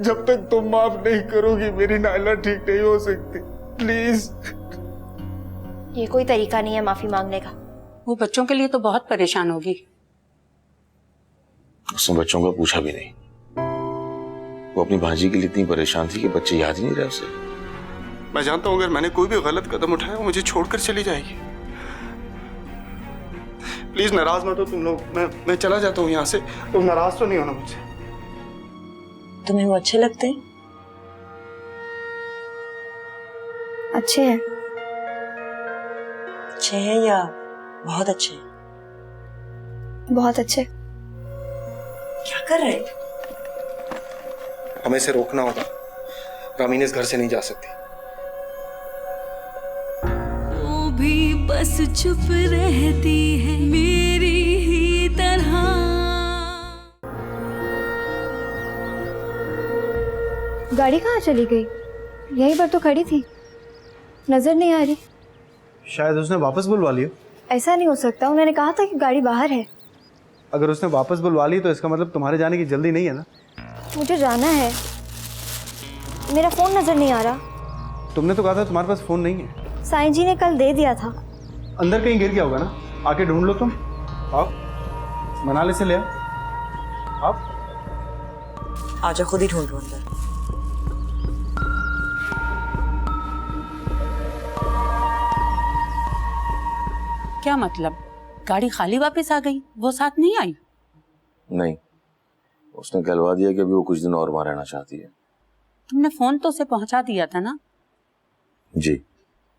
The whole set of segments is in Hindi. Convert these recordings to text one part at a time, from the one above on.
जब तक तुम माफ नहीं करोगी मेरी नायला ठीक नहीं हो सकती। प्लीज। ये कोई तरीका नहीं है माफी मांगने का। वो बच्चों के लिए तो बहुत परेशान होगी। उसने बच्चों का पूछा भी नहीं। वो अपनी भांजी के लिए इतनी परेशान थी कि बच्चे याद ही नहीं रहे उसे। मैं जानता हूं अगर मैंने कोई भी गलत कदम उठाया वो मुझे छोड़कर चली जाएगी। प्लीज नाराज मत हो तुम लोग। मैं चला जाता हूँ यहाँ से। तुम नाराज तो नहीं होना मुझसे। तुम्हें वो अच्छे लगते हैं? अच्छे हैं। अच्छे हैं या बहुत अच्छे? बहुत अच्छे। क्या कर रहे हैं? हमें इसे रोकना होगा। रामीन इस घर से नहीं जा सकती। वो भी बस चुप रहती है मेरी ही तरह। गाड़ी कहाँ चली गई? यहीं पर तो खड़ी थी, नजर नहीं आ रही। शायद उसने वापस बुलवा लिया। ऐसा नहीं हो सकता, उन्होंने कहा था कि गाड़ी बाहर है। अगर उसने वापस बुलवा ली तो इसका मतलब तुम्हारे जाने की जल्दी नहीं है ना? मुझे जाना है। मेरा फोन नजर नहीं आ रहा। तुमने तो कहा था तुम्हारे पास फोन नहीं है। साईं जी ने कल दे दिया था। अंदर कहीं गिर गया होगा ना, आके ढूंढ लो तुम। आओ मनाली से ले आओ। आजा, खुद ही ढूंढ लो अंदर। क्या मतलब? गाड़ी खाली वापस आ गई, वो साथ नहीं आई? नहीं, उसने कहलवा दिया कि अभी वो कुछ दिन और वहां रहना चाहती है। तुमने फोन तो उसे पहुंचा दिया था ना? जी।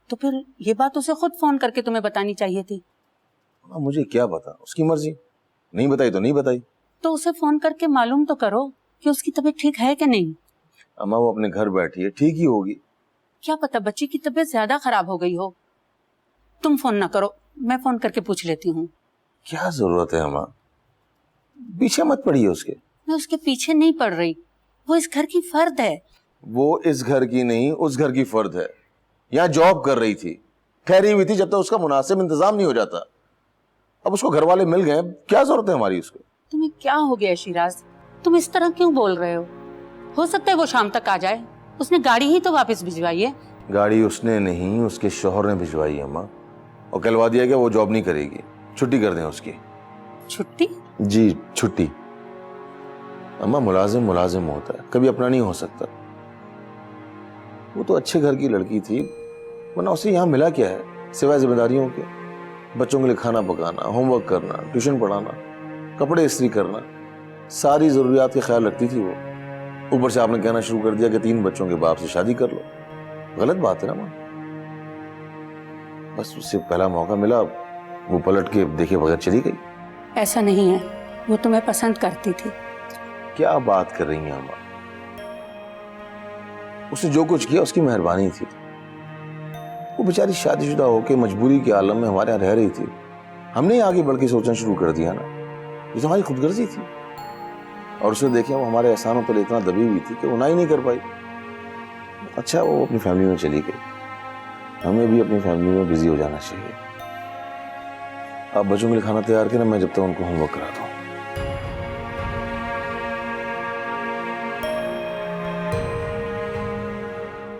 तो फिर ये बात उसे खुद फोन करके तुम्हें बतानी चाहिए थी। मुझे क्या पता, उसकी मर्जी। नहीं बताई तो नहीं बताई। तो उसे फोन करके मालूम तो करो कि उसकी तबीयत ठीक है कि नहीं। अम्मा वो अपने घर बैठी है, ठीक ही होगी। क्या पता बच्ची की तबीयत ज्यादा खराब हो गई हो। तुम फोन ना करो, मैं फोन करके पूछ लेती हूँ। क्या जरूरत है अम्मा, पीछे मत पड़िए उसके। मैं उसके पीछे नहीं पड़ रही, वो इस घर की फर्द है। वो इस घर की नहीं, उस घर की फर्द है। यहाँ जॉब कर रही थी, ठहरी हुई थी जब तक उसका मुनासिब इंतजाम नहीं हो जाता। अब उसको घर वाले मिल गए, क्या जरूरत है हमारी उसको। तुम्हें क्या हो गया शिराज, तुम इस तरह क्यों बोल रहे हो सकता है वो शाम तक आ जाए। उसने गाड़ी ही तो वापस भिजवाई है। गाड़ी उसने नहीं, उसके शौहर ने भिजवाई है अम्मा, और कहलवा दिया कि वो जॉब नहीं करेगी, छुट्टी कर दें उसकी। छुट्टी? जी छुट्टी। अम्मा मुलाजिम मुलाजिम होता है, कभी अपना नहीं हो सकता। वो तो अच्छे घर की लड़की थी, वरना उसे यहाँ मिला क्या है सिवाय जिम्मेदारियों के। बच्चों के लिए खाना पकाना, होमवर्क करना, ट्यूशन पढ़ाना, कपड़े इस्त्री करना, सारी जरूरियात का ख्याल रखती थी वो। ऊपर से आपने कहना शुरू कर दिया कि 3 बच्चों के बाप से शादी कर लो। गलत बात है ना माँ। बस उससे पहला मौका मिला, वो पलट के देखे बगैर चली गई। ऐसा नहीं है, वो तुम्हें पसंद करती थी। क्या बात कर रही हैं अम्मा, उसने जो कुछ किया उसकी मेहरबानी थी। वो बेचारी शादीशुदा होकर मजबूरी के आलम में हमारे यहाँ रह रही थी। हमने आगे बढ़ के सोचना शुरू कर दिया ना, ये तो हमारी खुदगर्जी थी। और उसे देखे वो हमारे एहसानों पर इतना दबी हुई थी कि वो ना ही नहीं कर पाई। अच्छा वो अपनी फैमिली में चली गई, हमें भी अपनी फैमिली में बिजी हो जाना चाहिए। आप बच्चों के लिए खाना तैयार करें, मैं जब तक उनको होमवर्क कराता हूँ।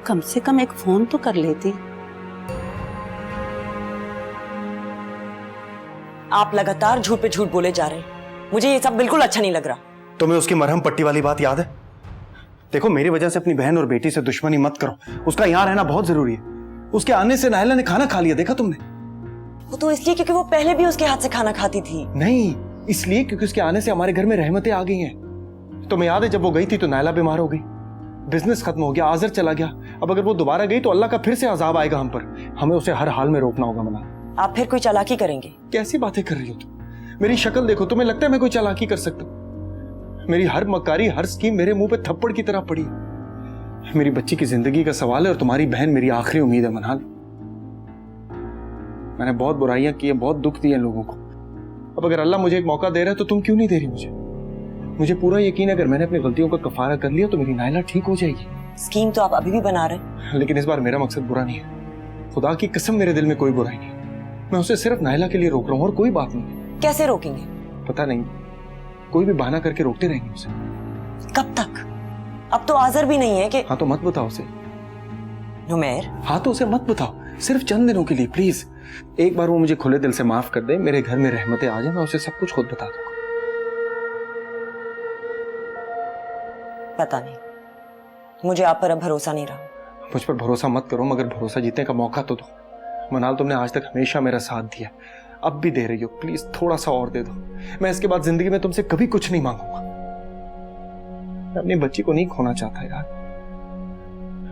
कम से कम एक फोन तो कर लेती। आप लगातार झूठ पे झूठ बोले जा रहे हैं, मुझे ये सब बिल्कुल अच्छा नहीं लग रहा। तुम्हें उसकी मरहम पट्टी वाली बात याद है? देखो मेरी वजह से अपनी बहन और बेटी से दुश्मनी मत करो, उसका यहाँ रहना बहुत जरूरी है। उसके आने से नायला ने खाना खा लिया, देखा तुमने? वो तो इसलिए क्योंकि वो पहले भी उसके हाथ से खाना खाती थी। नहीं, इसलिए क्योंकि उसके आने से हमारे घर में रहमतें आ गई हैं। तुम्हें याद है जब वो गई थी तो नायला बीमार हो गई, बिजनेस खत्म हो गया, आजर चला गया। अब अगर वो दोबारा गई तो अल्लाह का फिर से अजाब आएगा हम पर। हमें उसे हर हाल में रोकना होगा। मना, आप फिर कोई चालाकी करेंगे? कैसी बातें कर रही हो तुम? मेरी शक्ल देखो, तुम्हें लगता है मैं कोई चालाकी कर सकता? मेरी हर मक्कारी, हर स्कीम मेरे मुंह पे थप्पड़ की तरह पड़ी। मेरी बच्ची की जिंदगी का सवाल है और तुम्हारी बहन मेरी आखिरी उम्मीद है। मनहाल, मैंने बहुत बुराइयां की है, बहुत दुख दिए लोगों को। अब अगर अल्लाह मुझे एक मौका दे रहा है तो तुम क्यों नहीं दे रही मुझे? मुझे पूरा यकीन है अगर मैंने अपनी गलतियों का कफारा कर लिया तो मेरी नायला ठीक हो जाएगी। स्कीम तो आप अभी भी बना रहे हैं। लेकिन इस बार मेरा मकसद बुरा नहीं है, खुदा की कसम मेरे दिल में कोई बुराई नहीं। मैं उसे सिर्फ नायला के लिए रोक रहा हूँ और कोई बात नहीं। कैसे रोकेंगे? पता नहीं, कोई भी बहाना करके रोकते रहेंगे उसे। कब तक? अब तो आजर भी नहीं है कि हाँ तो मत बताओ उसे। नुमेर, हाँ तो उसे मत बताओ, सिर्फ चंद दिनों के लिए प्लीज। एक बार वो मुझे खुले दिल से माफ कर दे, मेरे घर में रहमतें आ जाए, मैं उसे सब कुछ खुद बता दूंगा। पता नहीं, मुझे आप पर अब भरोसा नहीं रहा। मुझ पर भरोसा मत करो, मगर भरोसा जीतने का मौका तो दो। मनाल, तुमने आज तक हमेशा मेरा साथ दिया, अब भी दे रही हो, प्लीज थोड़ा सा और दे दो। मैं इसके बाद जिंदगी में तुमसे कभी कुछ नहीं मांगूंगा। मैं अपनी बच्ची को नहीं खोना चाहता यार।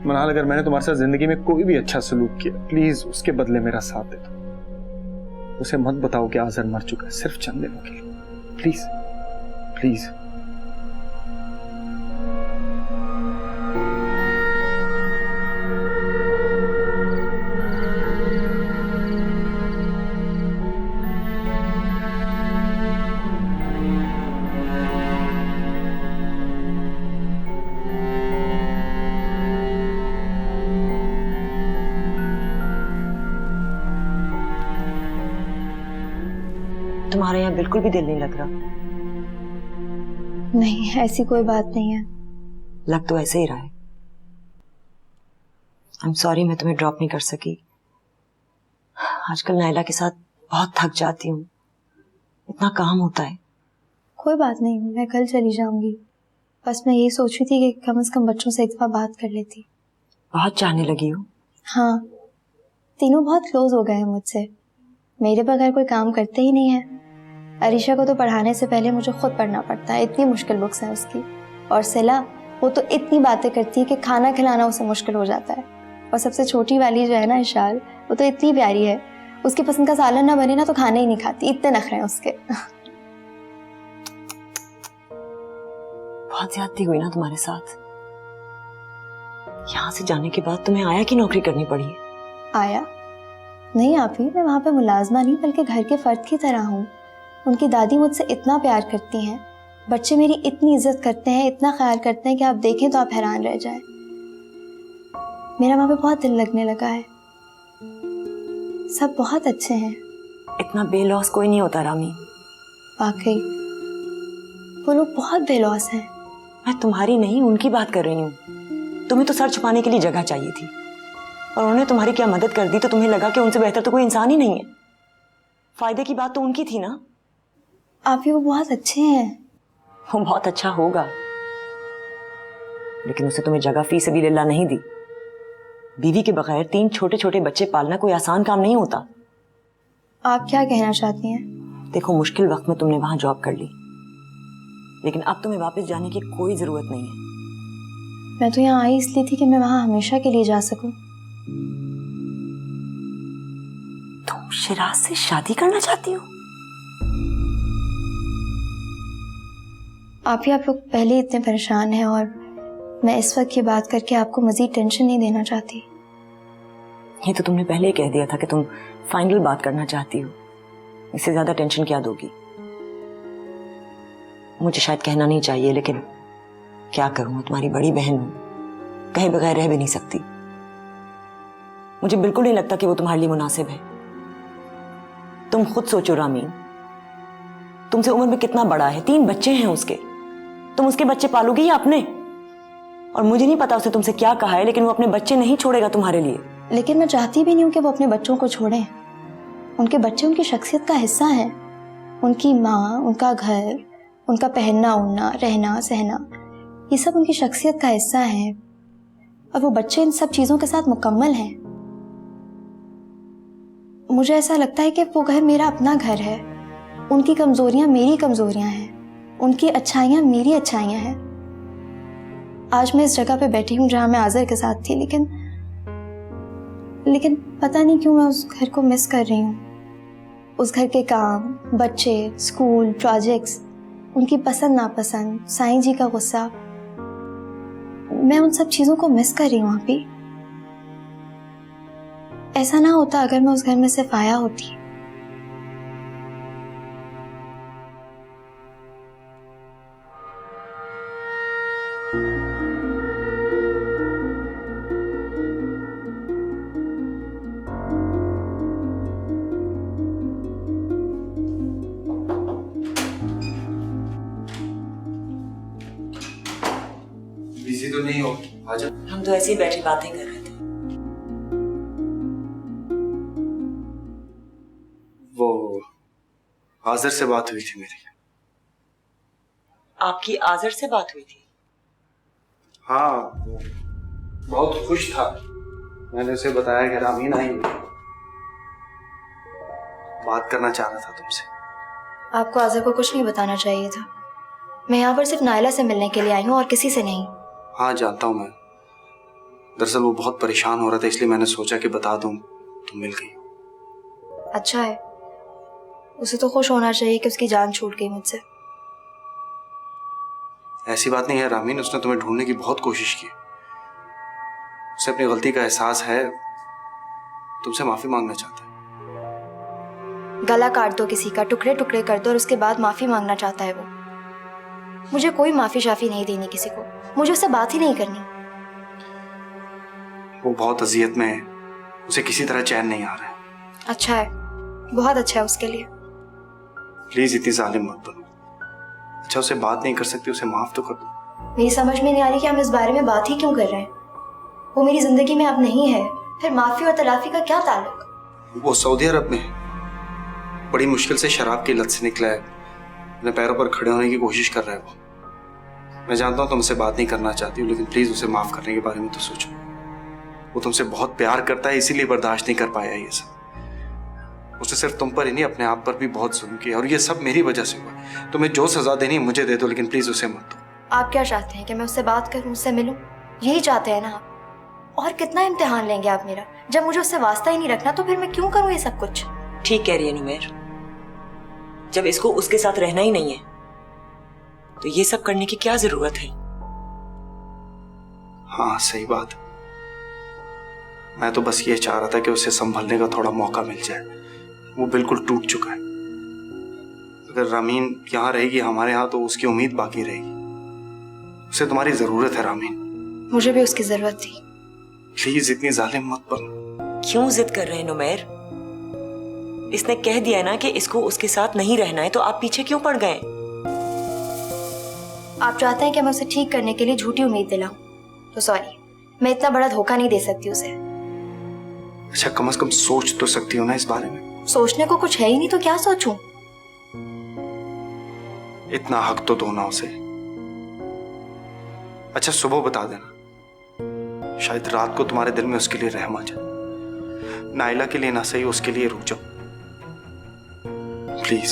मनाल, अगर मैंने तुम्हारे साथ जिंदगी में कोई भी अच्छा सलूक किया, प्लीज उसके बदले मेरा साथ दे दो। उसे मत बताओ कि आजर मर चुका है, सिर्फ चंद दिनों के लिए, प्लीज प्लीज। तुम्हारे यहाँ बिल्कुल भी दिल नहीं लग रहा। नहीं, ऐसी कोई बात नहीं है। लग तो ऐसे ही रहा है। आई एम सॉरी, मैं तुम्हें ड्रॉप नहीं कर सकी। आजकल नायला के साथ बहुत थक जाती हूँ, इतना काम होता है। कोई बात नहीं, मैं कल चली जाऊंगी। बस मैं यही सोच रही थी कि कम से कम बच्चों से एक दफा बात कर लेती। बहुत चाहने लगी हो। हाँ, तीनों बहुत क्लोज हो गए हैं मुझसे, मेरे बगैर कोई काम करते ही नहीं है। अरीशा को तो पढ़ाने से पहले मुझे खुद पढ़ना पड़ता है, इतनी मुश्किल बुक्स हैं उसकी। और सिला, वो तो इतनी बातें करती है कि खाना खिलाना उसे मुश्किल हो जाता है। और सबसे छोटी वाली जो है ना इशाल, वो तो इतनी प्यारी है, उसकी पसंद का सालन ना बने ना तो खाना ही नहीं खाती, इतने नखरे हैं उसके। बहुत ज्यादती हुई ना तुम्हारे साथ। यहाँ से जाने के बाद तुम्हें आया की नौकरी करनी पड़ी है? आया नहीं आप ही, मैं वहाँ पे मुलाजमा नहीं बल्कि घर के फर्द की तरह हूँ। उनकी दादी मुझसे इतना प्यार करती हैं, बच्चे मेरी इतनी इज्जत करते हैं, इतना ख्याल करते हैं कि आप देखें तो आप हैरान रह जाएं। मेरा वहाँ पे बहुत दिल लगने लगा है, सब बहुत अच्छे हैं। इतना बेलौस कोई नहीं होता रामी। वाकई वो लोग बहुत बेलौस हैं। मैं तुम्हारी नहीं, उनकी बात कर रही हूँ। तुम्हें तो सर छुपाने के लिए जगह चाहिए थी, और उन्होंने तुम्हारी क्या मदद कर दी तो तुम्हें लगा कि उनसे बेहतर तो कोई इंसान ही नहीं है। फायदे की बात तो उनकी थी ना। आप ही वो बहुत अच्छे हैं। वो बहुत अच्छा होगा, लेकिन उसे तुम्हें जगह फी सबीलिल्लाह नहीं दी। बीवी के बगैर 3 छोटे छोटे बच्चे पालना कोई आसान काम नहीं होता। आप क्या कहना चाहती हैं? देखो, मुश्किल वक्त में तुमने वहां जॉब कर ली, लेकिन अब तुम्हें वापस जाने की कोई जरूरत नहीं है। मैं तो यहाँ आई इसलिए थी कि मैं वहां हमेशा के लिए जा सकूं। तुम शिराज से शादी करना चाहती हो? आप लोग पहले इतने परेशान हैं, और मैं इस वक्त ये बात करके आपको मजीद टेंशन नहीं देना चाहती। ये तो तुमने पहले ही कह दिया था कि तुम फाइनल बात करना चाहती हो। इससे ज्यादा टेंशन क्या दोगी? मुझे शायद कहना नहीं चाहिए, लेकिन क्या करूं, तुम्हारी बड़ी बहन हूं, कहे बगैर रह भी नहीं सकती। मुझे बिल्कुल नहीं लगता कि वो तुम्हारे लिए मुनासिब है। तुम खुद सोचो रामीन, तुमसे उम्र में कितना बड़ा है, 3 बच्चे हैं उसके। तुम उसके बच्चे पालोगी या अपने? और मुझे नहीं पता उसने तुमसे क्या कहा है, लेकिन वो अपने बच्चे नहीं छोड़ेगा तुम्हारे लिए। लेकिन मैं चाहती भी नहीं हूँ कि वो अपने बच्चों को छोड़ें। उनके बच्चे उनकी शख्सियत का हिस्सा हैं। उनकी माँ, उनका घर, उनका पहनना ओढ़ना, रहना सहना, ये सब उनकी शख्सियत का हिस्सा है, और वो बच्चे इन सब चीज़ों के साथ मुकम्मल हैं। मुझे ऐसा लगता है कि वो घर मेरा अपना घर है। उनकी कमज़ोरियाँ मेरी कमज़ोरियाँ हैं, उनकी अच्छाइयाँ मेरी अच्छाइयाँ हैं। आज मैं इस जगह पे बैठी हूँ जहाँ मैं आज़र के साथ थी, लेकिन पता नहीं क्यों मैं उस घर को मिस कर रही हूँ। उस घर के काम, बच्चे, स्कूल, प्रोजेक्ट्स, उनकी पसंद नापसंद, साईं जी का गुस्सा, मैं उन सब चीज़ों को मिस कर रही हूँ आप ही। ऐसा ना होता अगर मैं उस घर में सिर्फ आया होती। बिजी तो हम तो ऐसे ही बैठे बातें कर रहे थे। वो आज़र से बात हुई थी मेरी। आपकी आज़र से बात हुई थी? हाँ, वो बहुत खुश था। मैंने उसे बताया कि रामीन आई हुई है, बात करना चाह रहा था तुमसे। आपको आज़र को कुछ नहीं बताना चाहिए था। मैं यहाँ पर सिर्फ नायला से मिलने के लिए आई हूँ और किसी से नहीं। हाँ जानता हूँ मैं, दरअसल वो बहुत परेशान हो रहा था, इसलिए मैंने सोचा कि बता दूं, तुम मिल गई। अच्छा है, उसे तो खुश होना चाहिए कि उसकी जान छूट गई मुझसे। ऐसी बात नहीं है रामीन, उसने तुम्हें ढूंढने की बहुत कोशिश की। उसे अपनी गलती का एहसास है, तुमसे माफी मांगना चाहता है। गला काट दो किसी का, टुकड़े टुकड़े कर दो और उसके बाद माफी मांगना चाहता है वो। मुझे कोई माफी शाफी नहीं देनी किसी को, मुझे उससे बात ही नहीं करनी। वो बहुत अजियत में है, उसे किसी तरह चैन नहीं आ रहा है। अच्छा है, बहुत अच्छा है उसके लिए। प्लीज इतनी जालिम मत बनो। अच्छा उसे बात नहीं कर सकती, उसे माफ तो कर दो। मेरी समझ में नहीं आ रही कि हम इस बारे में बात ही क्यों कर रहे हैं। वो मेरी जिंदगी में अब नहीं है, फिर माफी और तलाफी का क्या ताल्लुक? वो सऊदी अरब में बड़ी मुश्किल से शराब की लत से निकला है, अपने पैरों पर खड़े होने की कोशिश कर रहा है वो। मैं जानता हूँ तुम उससे बात नहीं करना चाहती हो, लेकिन प्लीज उसे माफ करने के बारे में तो सोचो। वो तुमसे बहुत प्यार करता है, इसीलिए बर्दाश्त नहीं कर पाया ये सब। उसने सिर्फ तुम पर ही नहीं, अपने आप पर भी बहुत जुल्म किया, और ये सब मेरी वजह से हुआ। तुम्हें जो सजा देनी है मुझे दे दो, लेकिन प्लीज उसे मत दो। आप क्या चाहते हैं कि मैं उससे बात करूं, उससे मिलूं? यही चाहते हैं ना आप? और कितना इम्तिहान लेंगे आप मेरा? जब मुझे उससे वास्ता ही नहीं रखना तो फिर मैं क्यों करूं ये सब कुछ? ठीक कह रही है नुमेर, जब इसको उसके साथ रहना ही नहीं है तो ये सब करने की क्या जरूरत है? हाँ सही बात। मैं तो बस ये चाह रहा था कि उसे संभलने का थोड़ा मौका मिल जाए। वो बिल्कुल टूट चुका है। अगर रामीन यहाँ रहेगी हमारे यहाँ, तो उसकी उम्मीद बाकी रहेगी। उसे तुम्हारी जरूरत है रामीन। मुझे भी उसकी जरूरत थी। प्लीज इतनी जालिम मत बनो। क्यों जिद कर रहे हैं नुमेर? इसने कह दिया ना कि इसको उसके साथ नहीं रहना है, तो आप पीछे क्यों पड़ गए? आप चाहते हैं कि मैं उसे ठीक करने के लिए झूठी उम्मीद दिलाऊं, तो सॉरी, मैं इतना बड़ा धोखा नहीं दे सकती उसे। अच्छा कम से कम सोच तो सकती हो ना इस बारे में। सोचने को कुछ है ही नहीं तो क्या सोचूं? इतना हक तो दो ना उसे। अच्छा सुबह बता देना, शायद रात को तुम्हारे दिल में उसके लिए रहम आ जाए। नाइला के लिए ना सही, उसके लिए रुक जाओ प्लीज।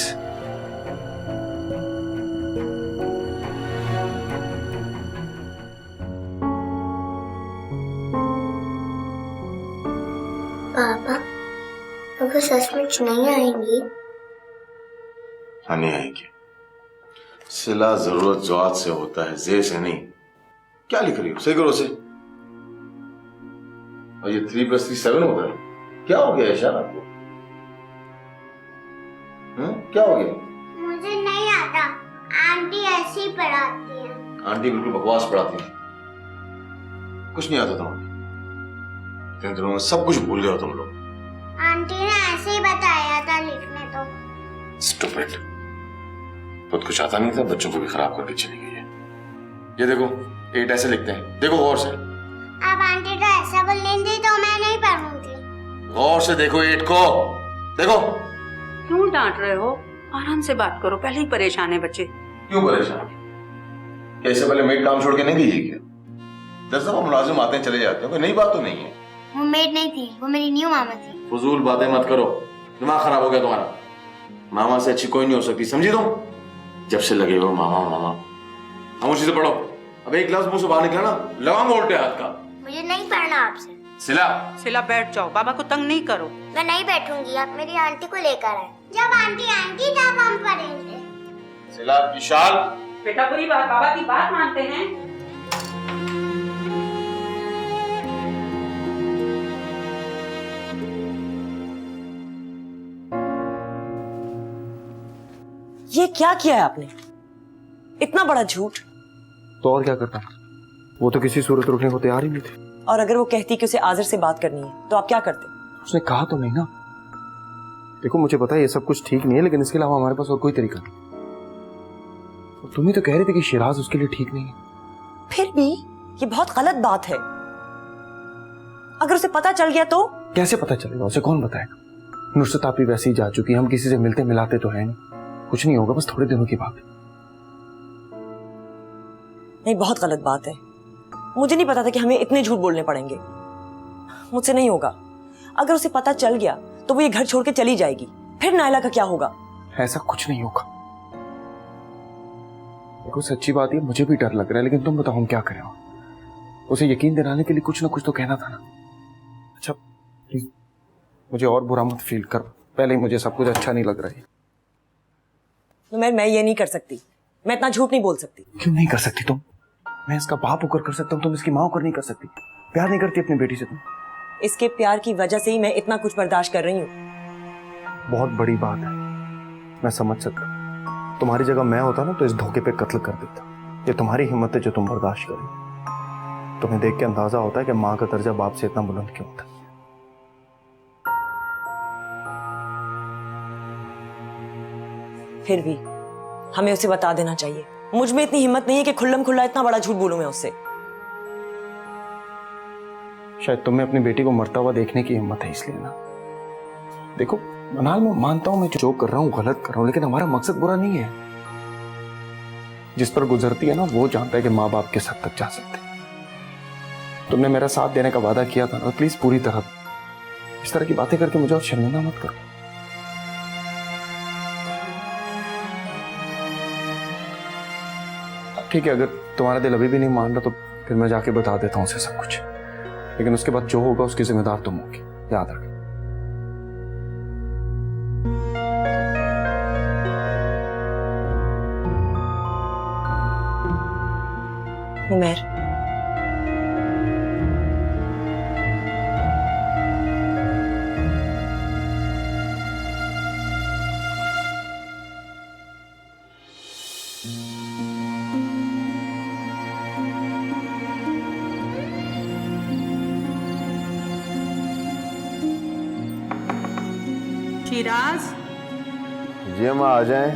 पापा अगर सचमुच नहीं आएंगी? हाँ नहीं आएंगे। सिला जरूरत ज़ौआत से होता है, जे से नहीं। क्या लिख रही हो? सही करो उसे। और ये 3+3 7 होता है? क्या हो गया ईशान आपको? क्या हो गया? मुझे नहीं आता, आंटी ऐसे ही पढ़ाती है। आंटी बिल्कुल बकवास पढ़ाती है, कुछ नहीं आता तुम्हें। इन दिनों में सब कुछ भूल गए हो तुम लोग। आंटी ने ऐसे ही बताया था लिखने तो। स्टूपिड, खुद कुछ आता नहीं था, बच्चों को भी खराब करके चली गई है। ये देखो 8 ऐसे लिखते हैं, देखो गौर से। अब आंटी तो ऐसा बोलने दी तो मैं नहीं पढ़ूंगी। गौर से देखो 8 को, देखो। क्यों डांट रहे हो? आराम से बात करो, पहले ही परेशान है बच्चे। क्यों परेशान? कैसे पहले मेड काम छोड़ के नहीं गई है क्या? 10 दफा मुलाजिम आते हैं चले जाते हैं, कोई नई बात तो नहीं है। वो मेड नहीं थी, वो मेरी न्यू मामा थी। फजूल बातें मत करो, दिमाग खराब हो गया तुम्हारा। मामा से अच्छी कोई नहीं हो सकती, समझी तुम? जब से लगे हो मामा मामा। खामोशी से पढ़ो। अब एक ग्लास मुंह से बाहर निकला ना, लगाऊंगा उल्टे हाथ का। मुझे नहीं पढ़ना आपसे। सिला बैठ जाओ, बाबा को तंग नहीं करो। मैं नहीं बैठूंगी, आप मेरी आंटी को लेकर आए। जब आंटी आएंगी तब हम पढ़ेंगे। सिला विशाल। बेटा बुरी बात, बाबा की बात मानते हैं। ये क्या किया है आपने? इतना बड़ा झूठ। तो और क्या करता? वो तो किसी सूरत रुकने को तैयार ही नहीं थे। और अगर वो कहती कि उसे आज़र से बात करनी है तो आप क्या करते? उसने कहा तो नहीं ना। देखो मुझे पता है ये सब कुछ ठीक नहीं है, लेकिन इसके अलावा हमारे पास और कोई तरीका नहीं। और तुम ही तो कह रहे थे कि शिराज उसके लिए ठीक नहीं है। फिर भी ये बहुत गलत बात है। अगर उसे पता चल गया तो? कैसे पता चलेगा? उसे कौन बताएगा? नुसरत आप ही वैसे ही जा चुकी है, हम किसी से मिलते मिलाते तो है नहीं। कुछ नहीं होगा, बस थोड़े दिनों की बात है। नहीं, बहुत गलत बात है। मुझे नहीं पता था कि हमें इतने झूठ बोलने पड़ेंगे। मुझसे नहीं होगा। अगर उसे पता चल गया तो वो ये घर छोड़ के चली जाएगी, फिर नायला का क्या होगा? ऐसा कुछ नहीं होगा। देखो सच्ची बात है, मुझे भी डर लग रहा है, लेकिन तुम बताओ हम क्या करें? उसे यकीन दिलाने के लिए कुछ ना कुछ तो कहना था ना। अच्छा प्लीज मुझे और बुरा मत फील कर, पहले ही मुझे सब कुछ अच्छा नहीं लग रहा है। तो मैं ये नहीं कर सकती, मैं इतना झूठ नहीं बोल सकती। क्यों नहीं कर सकती तुम? मैं इसका बाप होकर कर सकता हूँ, तुम इसकी माँ होकर नहीं कर सकती। प्यार नहीं करती अपनी बेटी से तुम? इसके प्यार की वजह से ही मैं इतना कुछ बर्दाश्त कर रही हूँ। बहुत बड़ी बात है, मैं समझ सकता हूँ। तुम्हारी जगह मैं होता ना तो इस धोखे पे कत्ल कर देता। ये तुम्हारी हिम्मत है जो तुम बर्दाश्त करो। तुम्हें देख के अंदाजा होता है कि माँ का दर्जा बाप से इतना बुलंद क्यों होता है। फिर भी हमें उसे बता देना चाहिए। मुझ में इतनी हिम्मत नहीं है कि खुल्लम खुल्ला इतना बड़ा झूठ बोलूं मैं उससे। शायद तुम्हें अपनी बेटी को मरता हुआ देखने की हिम्मत है, इसलिए ना। देखो मनाल, मैं मानता हूं मैं जो कर रहा हूं गलत कर रहा हूं, लेकिन हमारा मकसद बुरा नहीं है। जिस पर गुजरती है ना वो जानता है कि माँ बाप किस हद तक जा सकते हैं। तुमने मेरा साथ देने का वादा किया था ना, प्लीज पूरी तरह इस तरह की बातें करके मुझे और शर्मिंदा मत करो। ठीक है, अगर तुम्हारा दिल अभी भी नहीं मान रहा तो फिर मैं जाके बता देता हूँ उसे सब कुछ, लेकिन उसके बाद जो होगा उसकी जिम्मेदार तुम होगी, याद रख। उमर, शिराज, जी अम्मा आ जाएं।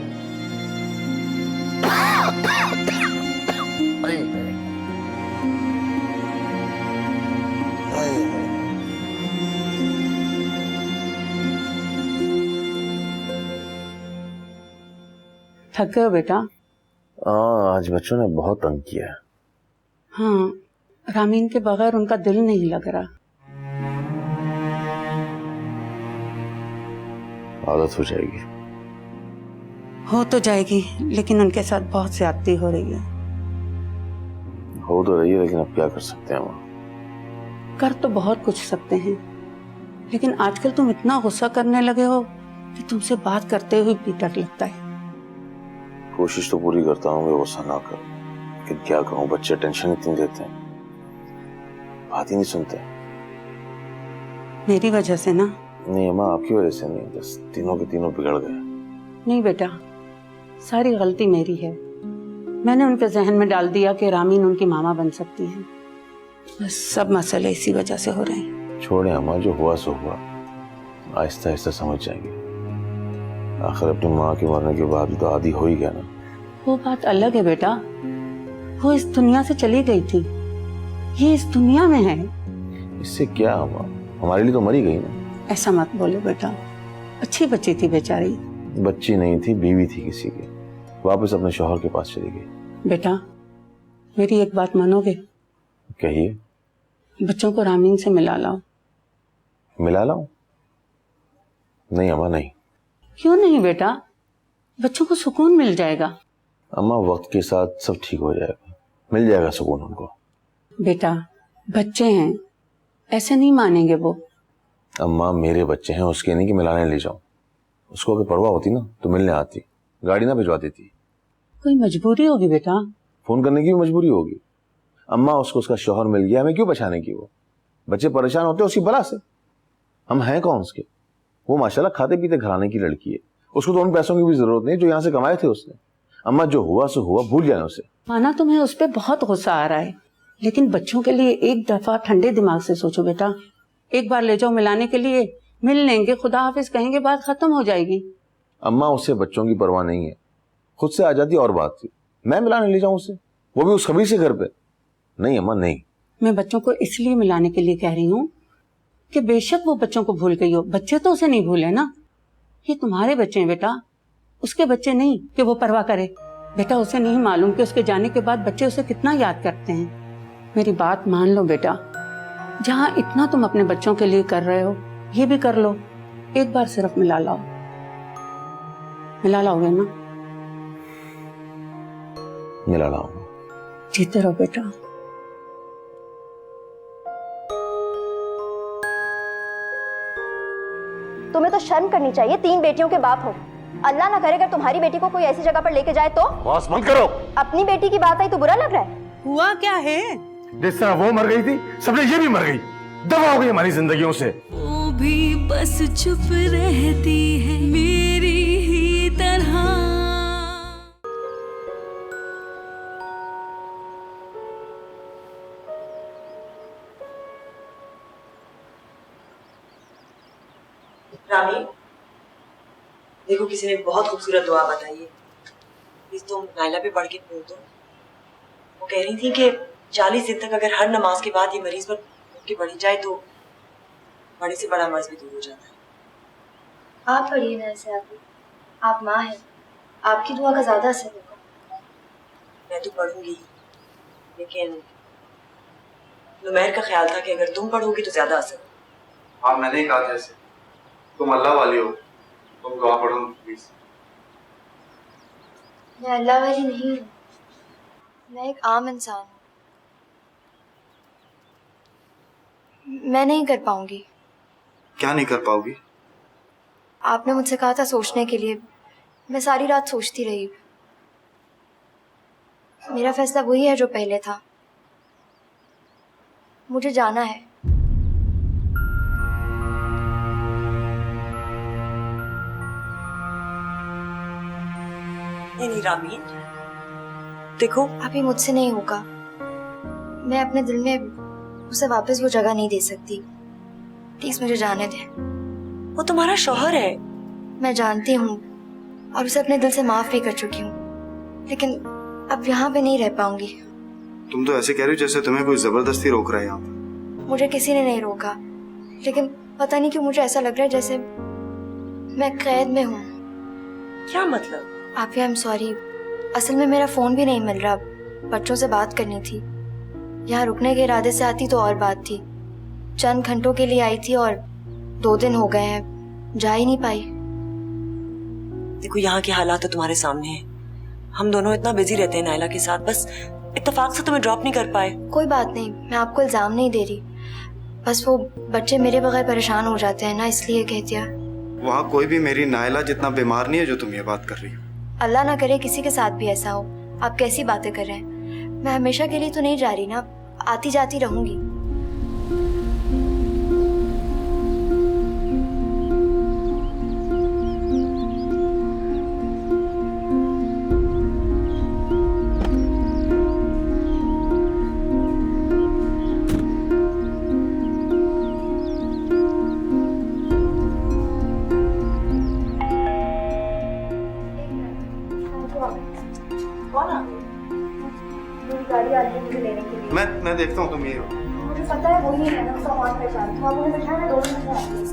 थक गए हो बेटा? आज बच्चों ने बहुत तंग किया है। हाँ, रामीन के बगैर उनका दिल नहीं लग रहा। आदत हो जाएगी। हो तो जाएगी, लेकिन उनके साथ बहुत ज्यादती हो रही है। हो तो रही है, लेकिन अब क्या कर सकते हैं अम्मा? कर तो बहुत कुछ सकते हैं, लेकिन आजकल तुम इतना गुस्सा करने लगे हो कि तुमसे बात करते हुए भी डर लगता है। कोशिश तो पूरी करता हूँ मैं गुस्सा ना कर, लेकिन क्या कहूँ, बच्चे टेंशन इतनी देते हैं, बात ही नहीं सुनते। मेरी वजह से ना? नहीं अम्मा, आपकी वजह से नहीं, बस तीनों के तीनों बिगड़ गए। नहीं बेटा, सारी गलती मेरी है। मैंने उनके जहन में डाल दिया कि रामीन उनकी मामा बन सकती है। बस सब मसले इसी वजह से हो रहे हैं। छोड़े अम्मा, जो हुआ सो हुआ, आहिस्ता आहिस्ता समझ जाएंगे। आखिर अपनी माँ के मरने के बाद भी तो आदी हो ही गया ना। वो बात अलग है बेटा, वो इस दुनिया से चली गई थी, ये इस दुनिया में है। इससे क्या अम्मा, हमारे लिए तो मरी गई ना। ऐसा मत बोलो बेटा, अच्छी बच्ची थी बेचारी। बच्ची नहीं थी, बीवी थी किसी की, वापस अपने शौहर के पास चली गई। बेटा मेरी एक बात मानोगे? कहिए। बच्चों को रामीन से मिला लाओ। मिला लाऊं? नहीं अम्मा, नहीं। क्यों नहीं बेटा, बच्चों को सुकून मिल जाएगा। अम्मा वक्त के साथ सब ठीक हो जाएगा, मिल जाएगा सुकून उनको। बेटा बच्चे हैं, ऐसे नहीं मानेंगे वो। अम्मा मेरे बच्चे हैं, उसके नहीं कि मिलाने ले जाऊं। उसको अगर परवाह होती ना तो मिलने आती, गाड़ी ना भिजवा देती। कोई मजबूरी होगी बेटा। फोन करने की भी मजबूरी होगी। अम्मा उसको उसका शौहर मिल गया, हमें क्यों परेशानी की? वो बच्चे परेशान होते हैं उसकी बला से, हम हैं कौन उसके? वो माशाल्लाह खाते पीते घराने की लड़की है, उसको तो उन पैसों की भी जरूरत नहीं जो यहाँ से कमाए थे उसने। अम्मा जो हुआ सो हुआ, भूल जाए उसे। माना तुम्हें उस पर बहुत गुस्सा आ रहा है, लेकिन बच्चों के लिए एक दफा ठंडे दिमाग से सोचो बेटा। एक बार ले जाओ मिलाने के लिए, मिल लेंगे, खुदा हाफिज कहेंगे, बात खत्म हो जाएगी। अम्मा उससे बच्चों की परवाह नहीं है, खुद से आ जाती और बात थी। मैं मिलाने ले जाऊं उसे, वो भी उस खबीर से घर पे? नहीं अम्मा नहीं। मैं बच्चों को इसलिए मिलाने के लिए कह रही हूँ कि बेशक वो बच्चों को भूल गई हो, बच्चे तो उसे नहीं भूले ना। ये तुम्हारे बच्चे हैं बेटा, उसके बच्चे नहीं कि वो परवाह करे। बेटा उसे नहीं मालूम कि उसके जाने के बाद बच्चे उसे कितना याद करते हैं। मेरी बात मान लो बेटा, जहां इतना तुम अपने बच्चों के लिए कर रहे हो, ये भी कर लो। एक बार सिर्फ मिला लाओ, मिला लाओगे ना? मिला लाऊंगा। जीते रहो बेटा। तुम्हें तो शर्म करनी चाहिए, 3 बेटियों के बाप हो। अल्लाह ना करे अगर तुम्हारी बेटी को कोई ऐसी जगह पर लेके जाए तो। बस बंद करो। अपनी बेटी की बात आई तो बुरा लग रहा है? हुआ क्या है? जिस तरह वो मर गई थी, सबने ये भी मर गई। दफा हो गई हमारी जिंदगियों से। वो भी बस चुप रहती है मेरी ही तरह। रामी, देखो किसी ने बहुत खूबसूरत दुआ बताई है, प्लीज तुम नाइला पे पढ़ के बोल दो। वो कह रही थी कि 40 दिन तक अगर हर नमाज के बाद ये मरीज पर की पढ़ी जाए तो बड़े से बड़ा मर्ज भी दूर हो जाता है। आप पढ़िए ना ऐसे, आप माँ हैं, आपकी दुआ का ज्यादा असर होगा। मैं तो पढ़ूंगी, लेकिन नुमैर का ख्याल था कि अगर तुम पढ़ोगी तो ज्यादा असर। हाँ मैंने ही कहा था ऐसे, तुम अल्लाह वाली हो, तुम दुआ पढ़ो प्लीज। मैं अल्लाह वाली नहीं हूँ, मैं एक आम इंसान हूँ। मैं नहीं कर पाऊंगी। क्या नहीं कर पाओगी? आपने मुझसे कहा था सोचने के लिए, मैं सारी रात सोचती रही। मेरा फैसला वही है जो पहले था, मुझे जाना है। नहीं रामी, देखो अभी मुझसे नहीं होगा। मैं अपने दिल में उसे वापस वो जगह नहीं दे सकती। प्लीज मुझे जाने दे। वो तुम्हारा शौहर है। मैं जानती हूँ और उसे अपने दिल से माफ भी कर चुकी हूँ, लेकिन अब यहाँ पे नहीं रह पाऊंगी। तुम तो ऐसे कह रही हो जैसे तुम्हें कोई जबरदस्ती रोक रहा है यहाँ पे। मुझे किसी ने नहीं रोका, लेकिन पता नहीं क्यों मुझे ऐसा लग रहा है जैसे मैं कैद में हूँ। क्या मतलब? आप आई एम सॉरी, असल में मेरा फोन भी नहीं मिल रहा, बच्चों से बात करनी थी। यहाँ रुकने के इरादे से आती तो और बात थी, चंद घंटों के लिए आई थी और 2 दिन हो गए हैं, जा ही नहीं पाई। देखो यहाँ के हालात तो तुम्हारे सामने हैं। हम दोनों इतना बिजी रहते हैं नाइला के साथ, बस इत्तेफाक से तुम्हें ड्रॉप नहीं कर पाए। कोई बात नहीं, मैं आपको इल्जाम नहीं दे रही, बस वो बच्चे मेरे बगैर परेशान हो जाते हैं ना, इसलिए कह दिया। वहाँ कोई भी मेरी नायला जितना बीमार नहीं है जो तुम ये बात कर रही हो। अल्लाह ना करे किसी के साथ भी ऐसा हो। आप कैसी बातें कर रहे हैं? मैं हमेशा के लिए तो नहीं जा रही ना, आती जाती रहूंगी। गाड़ी आ रही है मुझे लेने के लिए। मैं देखता हूँ, तुम ये हो। मुझे पता है वही है ना, उसका फोन कर चाहती हूँ। आप मुझे बिठाना, 2 मिनट में आती हूँ।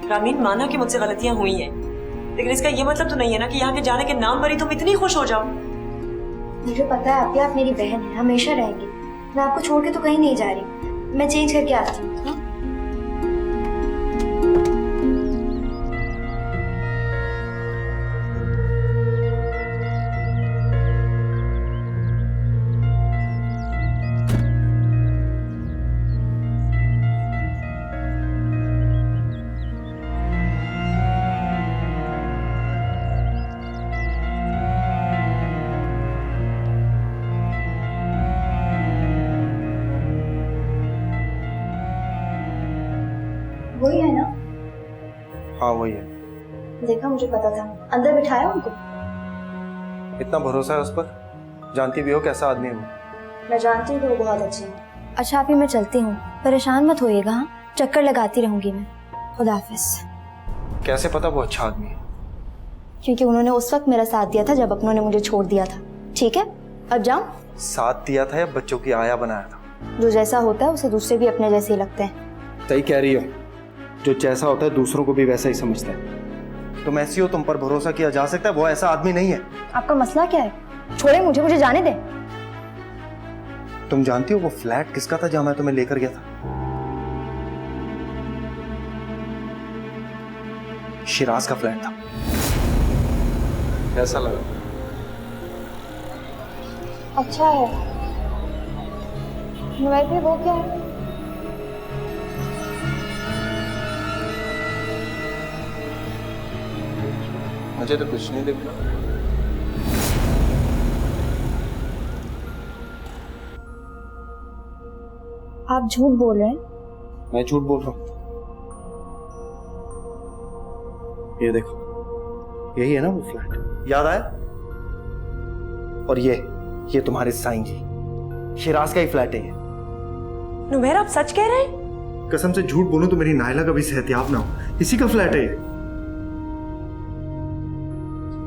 रामीन, माना कि मुझसे गलतियां हुई हैं, लेकिन इसका ये मतलब तो नहीं है ना कि यहाँ के जाने के नाम पर ही तुम इतनी खुश हो जाओ। मुझे पता है आप मेरी बहन है, हमेशा रहेंगी। मैं आपको छोड़ के तो कहीं नहीं जा रही, मैं चेंज करके आती हूँ। वही है ना? हाँ वही है। देखा, मुझे पता था। अंदर बिठाया उनको? इतना भरोसा है उस पर, जानती भी हो कैसा आदमी है वो। मैं जानती हूँ कि वो बहुत अच्छे हैं। अच्छा अभी मैं चलती हूँ, परेशान मत होइएगा। हाँ, चक्कर लगाती रहूंगी मैं। खुदा हाफिज। कैसे पता वो अच्छा आदमी है? क्योंकि उन्होंने उस वक्त मेरा साथ दिया था जब अपनों ने मुझे छोड़ दिया था। ठीक है, अब जाओ। साथ दिया था या बच्चों की आया बनाया था? जो जैसा होता है उसे दूसरे भी अपने जैसे ही लगते हैं। सही कह रही हो, जो जैसा होता है दूसरों को भी वैसा ही समझता है। तुम ऐसी हो, तुम पर भरोसा किया जा सकता है, वो ऐसा आदमी नहीं है। आपका मसला क्या है? छोड़े मुझे जाने दें। तुम जानती हो वो फ्लैट किसका था जहां मैं तुम्हें लेकर गया था? शिराज का फ्लैट था। कैसा लगा? अच्छा है। वैसे वो क्या है? मुझे तो कुछ नहीं दिख रहा। आप झूठ बोल रहे हैं। मैं झूठ बोल रहा हूं? ये देखो, यही है ना वो फ्लैट, याद आया? और ये तुम्हारे साईं जी, शिराज का ही फ्लैट है ये। नुबैर, आप सच कह रहे हैं? कसम से झूठ बोलूं तो मेरी नायला कभी सेहतियाब ना हो। इसी का फ्लैट है ये।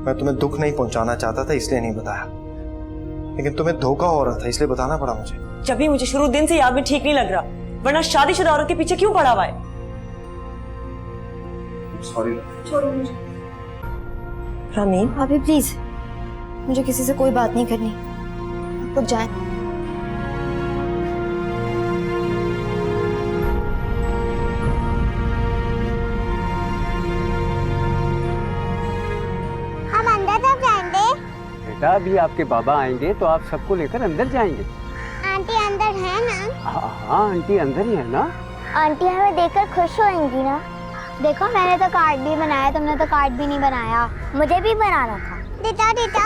मैं तुम्हें दुख नहीं पहुंचाना चाहता था इसलिए नहीं बताया, लेकिन तुम्हें धोखा हो रहा था इसलिए बताना पड़ा मुझे। जब भी मुझे शुरू दिन से याद में ठीक नहीं लग रहा, वरना शादीशुदा औरत के पीछे क्यों पड़ा हुआ है? सॉरी। छोड़ो मुझे। रामीन, अभी प्लीज, मुझे किसी से कोई बात नहीं करनी। आप लोग जाएं। हम अंदर तक जाएंगे। बेटा अभी आपके बाबा आएंगे तो आप सबको लेकर अंदर जाएंगे। आंटी अंदर है ना? हाँ आंटी अंदर ही है ना। आंटी हमें देखकर खुश होंगी ना? देखो मैंने तो कार्ड भी बनाया, तुमने तो कार्ड भी नहीं बनाया। मुझे भी बनाना था। देता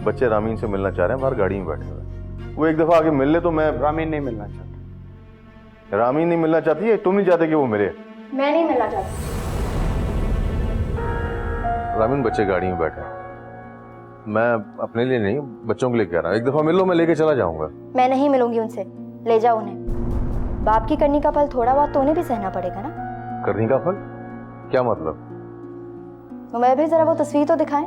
बच्चे रामीन से मिलना चाह रहे हैं, बाहर गाड़ी में बैठे हुए। वो एक दफा आगे मिल ले तो मैं। रामीन नहीं मिलना चाहता। रामीन नहीं मिलना चाहती है? तुम नहीं चाहते कि वो मिले? मैं नहीं मिलना चाहती। रामीन, बच्चे गाड़ी में बैठे हैं, मैं अपने लिए नहीं बच्चों के लिए कह रहा हूँ। एक दफा मिल लो, मैं लेके चला जाऊंगा। मैं नहीं मिलूंगी उनसे। ले जाओ उन्हें। बाप की करनी का फल थोड़ा बहुत तो उन्हें भी सहना पड़ेगा ना। करनी का फल? क्या मतलब? तो मैं भी जरा वो तस्वीर तो दिखाएं।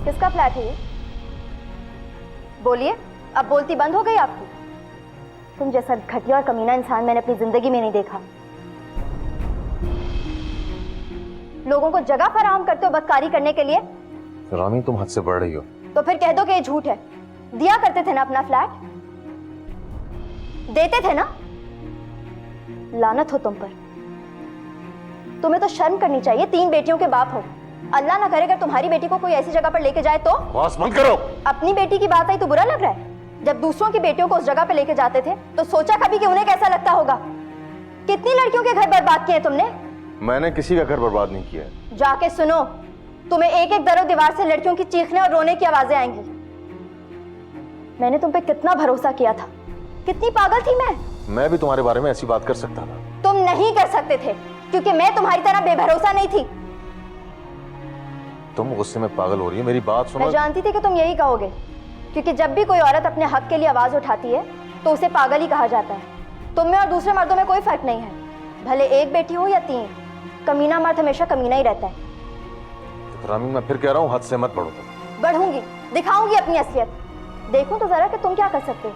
किसका फ्लैट है ये? बोलिए, अब बोलती बंद हो गई आपकी? तुम जैसा घटिया और कमीना इंसान मैंने अपनी जिंदगी में नहीं देखा। लोगों को जगह फराहम करते हो बदकारी करने के लिए। रामीन, तुम हद से बढ़ रही हो। तो फिर कह दो कि ये झूठ है। दिया करते थे ना अपना फ्लैट, देते थे ना। लानत हो तुम पर। तुम्हें तो शर्म करनी चाहिए, 3 बेटियों के बाप हो। अल्लाह ना करे अगर तुम्हारी बेटी को कोई ऐसी जगह पर लेके जाए तो। बस मत करो। अपनी बेटी की बात आई तो बुरा लग रहा है? जब दूसरों की बेटियों को उस जगह पे लेके जाते थे तो सोचा कभी कि उन्हें कैसा लगता होगा? कितनी लड़कियों के घर बर्बाद किए तुमने? मैंने किसी का घर बर्बाद नहीं किया है। जाके सुनो, तुम्हें एक एक दरो दीवार से लड़कियों की चीखने और रोने की आवाजें आएंगी। मैंने तुम पे कितना भरोसा किया था, कितनी पागल थी मैं भी तुम्हारे बारे में ऐसी बात कर सकता था। तुम नहीं कर सकते थे क्योंकि मैं तुम्हारी तरह बेभरोसा नहीं थी। तुम गुस्से में पागल हो रही है, मेरी बात सुनो। मैं जानती थी कि तुम यही कहोगे, क्योंकि जब भी कोई औरत अपने हक के लिए आवाज उठाती है तो उसे पागल ही कहा जाता है। तुम में और दूसरे मर्दों में कोई फर्क नहीं है, भले एक बेटी हो या 3। कमीना मर्द हमेशा कमीना ही रहता है। रामीन, मैं फिर कह रहा हूँ, हद से मत बढ़ो। बढ़ूंगी, दिखाऊंगी अपनी असलियत। देखूं तो जरा कि तुम क्या कर सकते हो।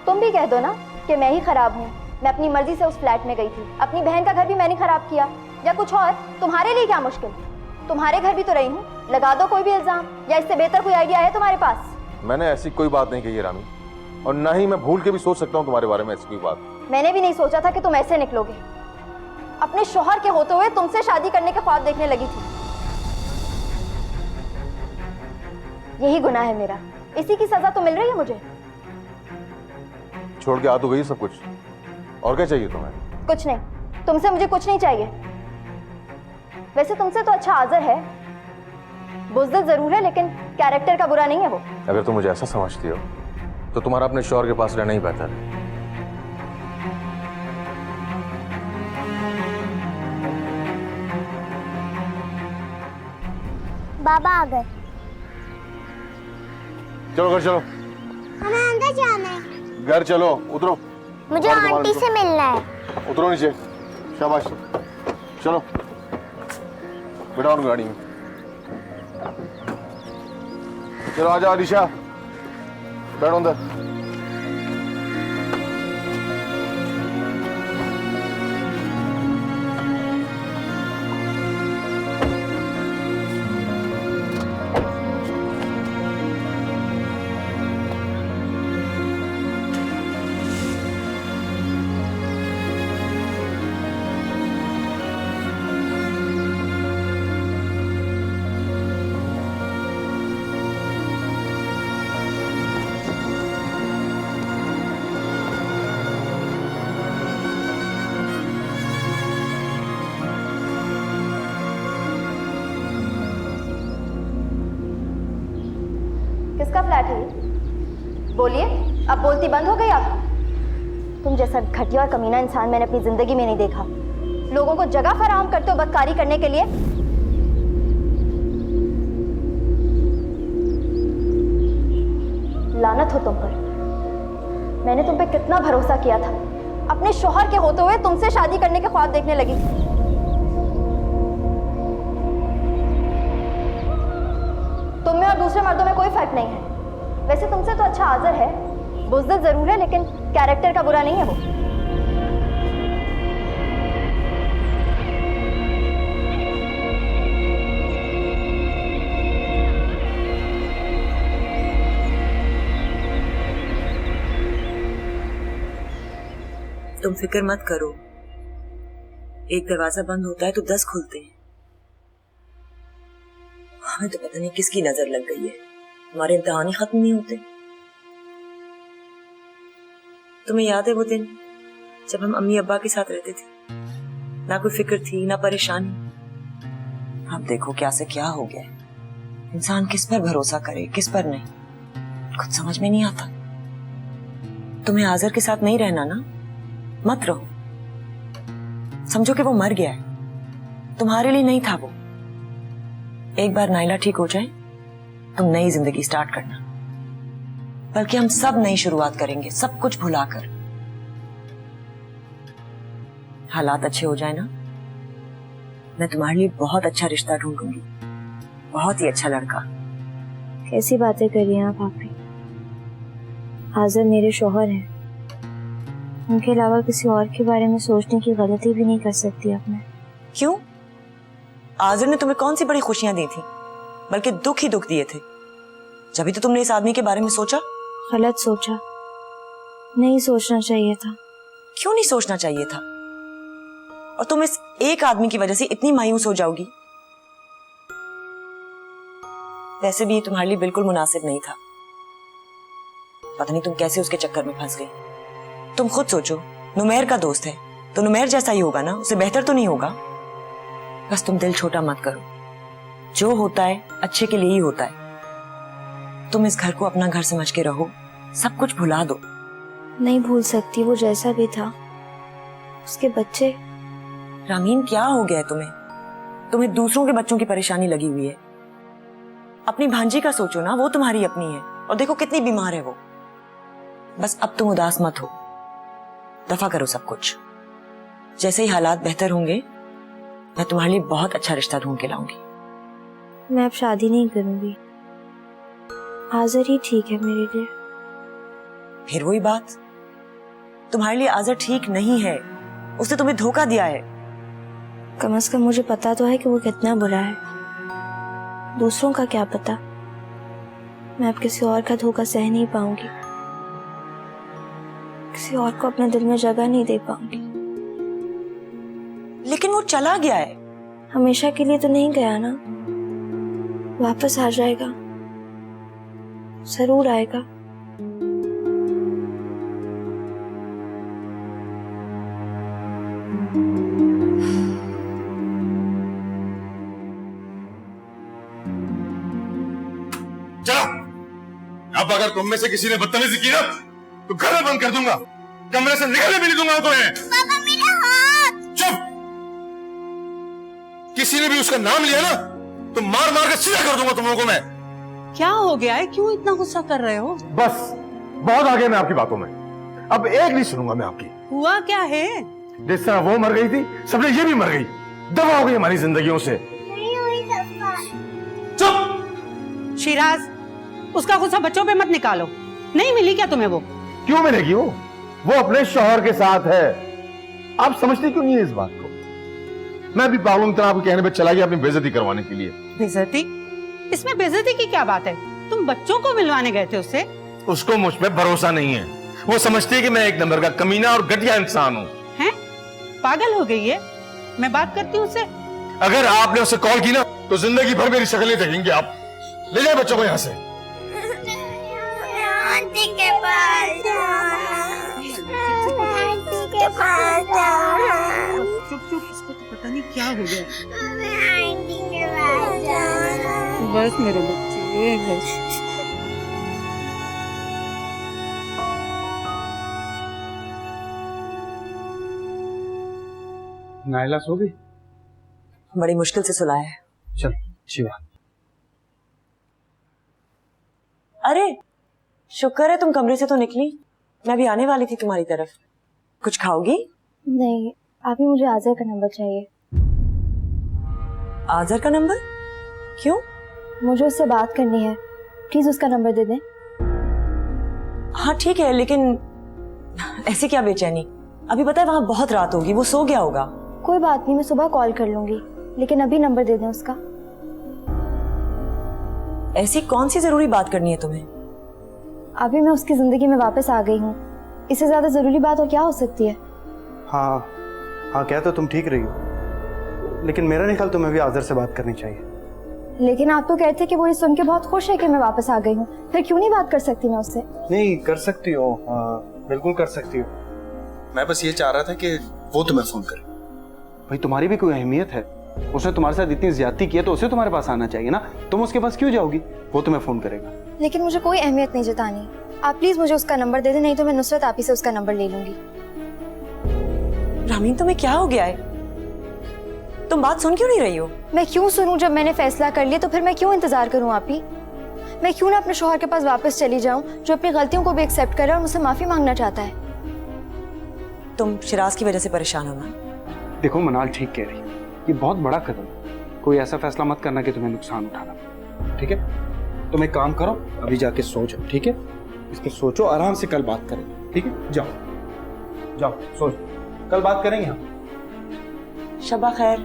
तुम भी कह दो ना कि मैं ही खराब हूँ, मैं अपनी मर्जी से उस फ्लैट में गई थी, अपनी बहन का घर भी मैंने खराब किया, या कुछ और। तुम्हारे लिए क्या मुश्किल, तुम्हारे घर भी तो रही हूँ। लगा दो कोई भी इल्जाम, या इससे बेहतर कोई आइडिया है तुम्हारे पास? मैंने ऐसी कोई बात नहीं कही है रामीन, और ना ही मैं भूल के भी सोच सकता हूँ तुम्हारे बारे में ऐसी कोई बात। मैंने भी नहीं सोचा था कि तुम ऐसे निकलोगे। अपने शौहर के होते हुए तुमसे शादी करने के ख्वाब देखने लगी थी। यही गुनाह है मेरा, इसी की सजा तो मिल रही है मुझे। छोड़ के आ तो गई सब कुछ, और क्या चाहिए तुम्हें? कुछ नहीं, तुमसे मुझे कुछ नहीं चाहिए। वैसे तुमसे तो अच्छा आज़र है, बुज़दिल जरूर है लेकिन कैरेक्टर का बुरा नहीं है वो। अगर तुम मुझे ऐसा समझती हो तो तुम्हारा अपने शौहर के पास रहना ही बेहतर है। बाबा आ गए। चलो घर चलो। हमें अंदर जाना है। घर चलो, उतरो। मुझे आंटी से मिलना है। उतरो नीचे, शाबाश, चलो बैठो उन गाड़ी में। चलो आजा अलीशा, बैठो अंदर। किसका फ्लैट है ये? बोलिए, अब बोलती बंद हो गई आप? तुम जैसा घटिया और कमीना इंसान मैंने अपनी जिंदगी में नहीं देखा। लोगों को जगह फराहम करते हो बदकारी करने के लिए। लानत हो तुम पर। मैंने तुम पे कितना भरोसा किया था। अपने शौहर के होते हुए तुमसे शादी करने के ख्वाब देखने लगी थी। तुम में और दूसरे मर्दों में कोई फर्क नहीं है। वैसे तुमसे तो अच्छा आज़र है, बुज़दिल जरूर है लेकिन कैरेक्टर का बुरा नहीं है वो। तुम फिक्र मत करो, एक दरवाजा बंद होता है तो 10 खुलते हैं। हमें तो पता नहीं किसकी नजर लग गई है, हमारे इम्तिहान ही खत्म नहीं होते। तुम्हें याद है वो दिन जब हम अम्मी अब्बा के साथ रहते थे? ना कोई फिक्र थी ना परेशानी। अब देखो क्या से क्या हो गया है। इंसान किस पर भरोसा करे किस पर नहीं, कुछ समझ में नहीं आता। तुम्हें आज़र के साथ नहीं रहना ना, मत रहो। समझो कि वो मर गया है, तुम्हारे लिए नहीं था वो। एक बार नाइला ठीक हो जाए तुम नई जिंदगी स्टार्ट करना, बल्कि हम सब नई शुरुआत करेंगे, सब कुछ भुलाकर। हालात अच्छे हो जाए ना, मैं तुम्हारे लिए बहुत अच्छा रिश्ता ढूंढूंगी, बहुत ही अच्छा लड़का। कैसी बातें कर रही हैं आप भाभी? आज़र मेरे शौहर हैं, उनके अलावा किसी और के बारे में सोचने की गलती भी नहीं कर सकती अब मैं। क्यों? आज़र ने तुम्हें कौन सी बड़ी खुशियां दी थी, बल्कि दुख ही दुख दिए थे। जब तो तुमने इस आदमी के बारे में सोचा। गलत सोचा, नहीं सोचना चाहिए था। क्यों नहीं सोचना चाहिए था? और तुम इस एक आदमी की वजह से इतनी मायूस हो जाओगी? वैसे भी ये तुम्हारे लिए बिल्कुल मुनासिब नहीं था। पता नहीं तुम कैसे उसके चक्कर में फंस गई। तुम खुद सोचो, नुमैर का दोस्त है तो नुमैर जैसा ही होगा ना, उससे बेहतर तो नहीं होगा। बस तुम दिल छोटा मत करो, जो होता है अच्छे के लिए ही होता है। तुम इस घर को अपना घर समझ के रहो, सब कुछ भुला दो। नहीं भूल सकती, वो जैसा भी था। उसके बच्चे। रामीन क्या हो गया है तुम्हें? तुम्हें दूसरों के बच्चों की परेशानी लगी हुई है। अपनी भांजी का सोचो ना, वो तुम्हारी अपनी है और देखो कितनी बीमार है वो। बस अब तुम उदास मत हो, दफा करो सब कुछ। जैसे ही हालात बेहतर होंगे मैं तुम्हारे लिए बहुत अच्छा रिश्ता ढूंढ के लाऊंगी। मैं अब शादी नहीं करूंगी, आज़र ही ठीक है मेरे लिए। फिर वही बात, तुम्हारे लिए आज़र ठीक नहीं है, उसने तुम्हें धोखा दिया है। कम से कम मुझे पता तो है कि वो कितना बुरा है, दूसरों का क्या पता। मैं अब किसी और का धोखा सह नहीं पाऊंगी, किसी और को अपने दिल में जगह नहीं दे पाऊंगी। लेकिन वो चला गया है। हमेशा के लिए तो नहीं गया ना, वापस आ जाएगा, जरूर आएगा। चलो, अब अगर तुम में से किसी ने बदतमीजी की ना तो घर में बंद कर दूंगा, कमरे से निकलने भी नहीं दूंगा तुम्हें। पापा मेरा हाथ। चुप! किसी ने भी उसका नाम लिया ना तो मार मार के सीधा कर दूंगा तुम लोगों को मैं। क्या हो गया है, क्यों इतना गुस्सा कर रहे हो? बस बहुत आगे मैं आपकी बातों में। अब एक नहीं सुनूंगा मैं आपकी। हुआ क्या है? जिस तरह वो मर गई थी, सबने ये भी मर गई। दफा हो गई हमारी जिंदगियों से। नहीं हुई दफा। चुप! शिराज, उसका गुस्सा बच्चों पे मत निकालो। नहीं मिली क्या तुम्हें वो? क्यों मिलेगी वो अपने शौहर के साथ है। आप समझते क्यों नहीं है इस बात को? मैं भी पागल तरह आपके कहने पे चला गया अपनी बेइज्जती करवाने के लिए। बेइज्जती? इसमें बेइज्जती की क्या बात है? तुम बच्चों को मिलवाने गए थे उससे। उसको मुझ पे भरोसा नहीं है। वो समझती है कि मैं एक नंबर का कमीना और घटिया इंसान हूँ। हैं? पागल हो गई है? मैं बात करती हूँ उससे। अगर आपने उसे कॉल की ना तो जिंदगी भर मेरी शक्ल नहीं देखेंगे आप। ले जाए बच्चों को यहाँ से। आंटी के पास आंटी के पास चुप चुप, इसको तो पता नहीं क्या हो गया। आंटी के पास बस मेरे बच्चे, बस। नायला सो गई? बड़ी मुश्किल से सुलाया है। चल अच्छी बात। अरे शुक्र है तुम कमरे से तो निकली। मैं भी आने वाली थी तुम्हारी तरफ। कुछ खाओगी? नहीं, अभी मुझे आज़र का नंबर चाहिए। आज़र का नंबर? क्यों? मुझे उससे बात करनी है, प्लीज उसका नंबर दे दें। हाँ ठीक है, लेकिन ऐसे क्या बेचैनी? अभी पता है वहां बहुत रात होगी, वो सो गया होगा। कोई बात नहीं, मैं सुबह कॉल कर लूंगी, लेकिन अभी नंबर दे दें उसका। ऐसी कौन सी जरूरी बात करनी है तुम्हें? अभी मैं उसकी जिंदगी में वापस आ गई हूँ, इससे ज्यादा जरूरी बात और क्या हो सकती है? हाँ हाँ, क्या तो तुम ठीक रही हो, लेकिन मेरा नहीं ख्याल तुम्हें भी आज़र से बात करनी चाहिए। लेकिन आप तो कहते कि वो ये सुन के बहुत खुश है कि मैं वापस आ गई हूँ, फिर क्यों नहीं बात कर सकती मैं उससे? नहीं कर सकती हो, बिल्कुल कर सकती हो। मैं बस ये चाह रहा था कि वो तुम्हें फोन करे। भाई तुम्हारी भी कोई अहमियत है? उसने तुम्हारे साथ इतनी ज्यादती की है तो उसे तुम्हारे पास आना चाहिए ना। तुम उसके पास क्यों जाओगी? वो तुम्हें फोन करेगा। लेकिन मुझे कोई अहमियत नहीं जतानी। आप प्लीज मुझे उसका नंबर दे दें, नहीं तो मैं नुसरत आपी से उसका नंबर ले लूंगी। रामीन तुम्हें क्या हो गया है? तुम बात सुन क्यों नहीं रही हो? मैं क्यों सुनूं? जब मैंने फैसला कर लिया तो फिर मैं क्यों इंतजार करूं आपी? मैं क्यों ना अपने शौहर के पास वापस चली जाऊं, जो अपनी गलतियों को भी एक्सेप्ट कर रहा है और मुझसे माफी मांगना चाहता है। तुम शिराज की वजह से परेशान हो ना? देखो मनाल ठीक कह रही है, ये बहुत बड़ा कदम है। कोई ऐसा फैसला मत करना कि तुम्हें नुकसान उठाना, ठीक है? तुम एक काम करो, अभी जाके सो जाओ, ठीक है? इस पर सोचो, आराम से कल बात करेंगे, ठीक है? जाओ जाओ सो, कल बात करेंगे हम। शबा खैर।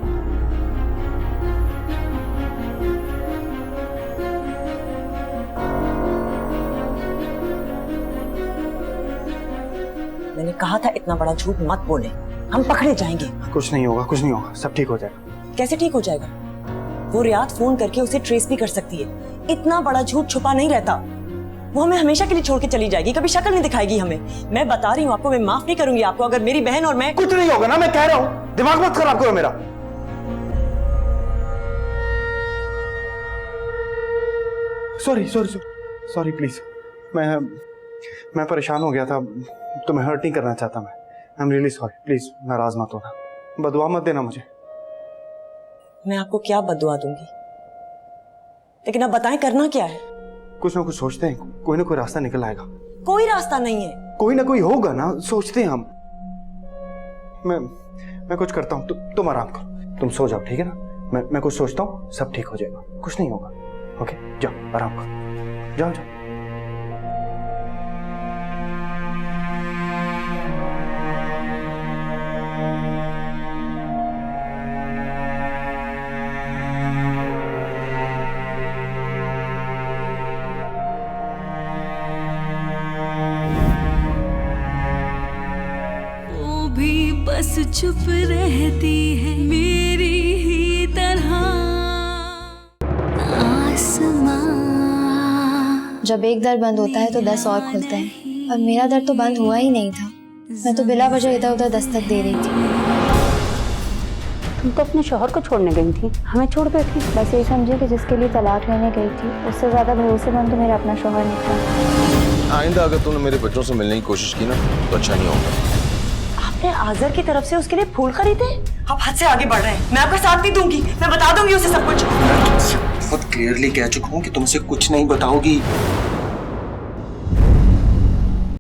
मैंने कहा था इतना बड़ा झूठ मत बोले, हम पकड़े जाएंगे। कुछ नहीं होगा, कुछ नहीं होगा, सब ठीक हो जाएगा। कैसे ठीक हो जाएगा? वो रियाद फोन करके उसे ट्रेस भी कर सकती है। इतना बड़ा झूठ छुपा नहीं रहता। वो हमें हमेशा के लिए छोड़ के चली जाएगी, कभी शक्ल नहीं दिखाएगी हमें। मैं बता रही हूँ आपको, मैं माफ नहीं करूंगी आपको। अगर मेरी बहन और मैं... कुछ नहीं होगा ना, मैं कह रहा हूँ, दिमाग मत खराब करो मेरा। सॉरी सॉरी सॉरी प्लीज, मैं परेशान हो गया था, तुम्हें हर्ट नहीं करना चाहता मैं। I am really sorry, please नाराज मत होना, बदुआ मत देना मुझे। मैं आपको क्या बददुआ दूंगी, लेकिन अब बताएं करना क्या है? कुछ ना कुछ सोचते हैं, कोई ना कोई रास्ता निकल आएगा। कोई रास्ता नहीं है। कोई ना कोई होगा ना, सोचते हैं हम। मैं कुछ करता हूँ, तुम आराम करो, तुम सो जाओ, ठीक है ना? मैं कुछ सोचता हूँ, सब ठीक हो जाएगा, कुछ नहीं होगा। ओके जाओ आराम करो, जाओ जाओ। वो भी बस चुप रहती है मेरी ही तरह। आसमां जब एक दर बंद होता है तो 10 और खुलते हैं, और मेरा दर तो बंद हुआ ही नहीं था। मैं तो बिला वजह इधर उधर दस्तक दे रही थी। तुम तो अपने शौहर को छोड़ने गई थी, हमें छोड़ बैठी। बस यही समझे कि जिसके लिए तलाक लेने गई थी, उससे ज्यादा भरोसेमंद तो मेरा अपना शौहर निकला। आइंदा अगर तूने मेरे बच्चों से मिलने की कोशिश की ना तो अच्छा नहीं होगा। आपने आज़र की तरफ से उसके लिए फूल खरीदे? आप हद से आगे बढ़ रहे हैं। मैं आपका साथ नहीं दूंगी, मैं बता दूंगी उसे सब कुछ। बहुत क्लियरली कह चुका हूँ कि तुमसे कुछ नहीं बताओगी।